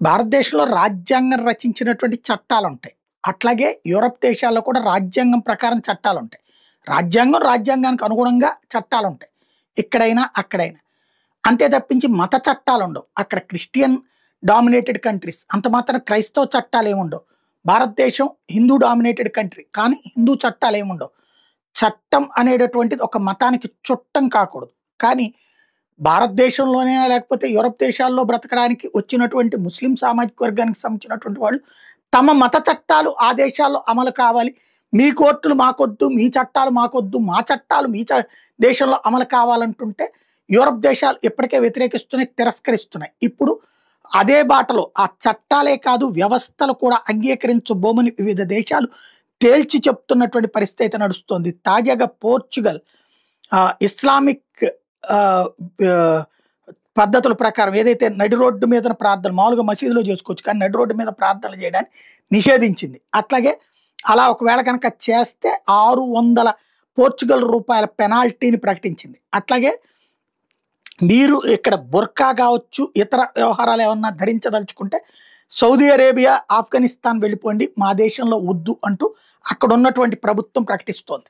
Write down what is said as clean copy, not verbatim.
భారతదేశంలో రాజ్యాంగం రచించినటువంటి చట్టాలుంటాయి. అట్లాగే యూరప్ దేశాల్లో కూడా రాజ్యాంగం ప్రకారం చట్టాలుంటాయి. రాజ్యాంగానికి అనుగుణంగా చట్టాలుంటాయి. ఇక్కడైనా, అక్కడైనా. అంతే తప్పించి మత చట్టాలుండవు. అక్కడ క్రిస్టియన్ డామినేటెడ్ కంట్రీస్. అంత మాత్రం క్రైస్తవ చట్టాలేముండవు. భారతదేశం హిందూ డామినేటెడ్ కంట్రీ. కానీ హిందూ చట్టాలేముండవు. చట్టం అనేటటువంటిది ఒక మతానికి చుట్టం కాకూడదు. కానీ భారతదేశంలోనే లేకపోతే యూరప్ దేశాల్లో బ్రతకడానికి వచ్చినటువంటి ముస్లిం సామాజిక వర్గానికి సంబంధించినటువంటి వాళ్ళు తమ మత చట్టాలు ఆ దేశాల్లో అమలు కావాలి. మీ కోర్టులు మాకొద్దు, మీ చట్టాలు మాకొద్దు, మా చట్టాలు మీ దేశంలో అమలు కావాలంటుంటే యూరప్ దేశాలు ఇప్పటికే వ్యతిరేకిస్తున్నాయి, తిరస్కరిస్తున్నాయి. ఇప్పుడు అదే బాటలో ఆ చట్టాలే కాదు వ్యవస్థలు కూడా అంగీకరించబోమని వివిధ దేశాలు తేల్చి చెప్తున్నటువంటి పరిస్థితి నడుస్తుంది. తాజాగా పోర్చుగల్ ఇస్లామిక్ పద్ధతుల ప్రకారం ఏదైతే నడి రోడ్డు మీద ప్రార్థన మామూలుగా మసీదులో చేసుకోవచ్చు, కానీ నడి రోడ్డు మీద ప్రార్థనలు చేయడానికి నిషేధించింది. అట్లాగే అలా ఒకవేళ కనుక చేస్తే 600 పోర్చుగల్ రూపాయల పెనాల్టీని ప్రకటించింది. అట్లాగే మీరు ఇక్కడ బుర్కా కావచ్చు, ఇతర వ్యవహారాలు ఏమన్నా ధరించదలుచుకుంటే సౌదీ అరేబియా, ఆఫ్ఘనిస్తాన్ వెళ్ళిపోండి, మా దేశంలో వద్దు అంటూ అక్కడ ఉన్నటువంటి ప్రభుత్వం ప్రకటిస్తోంది.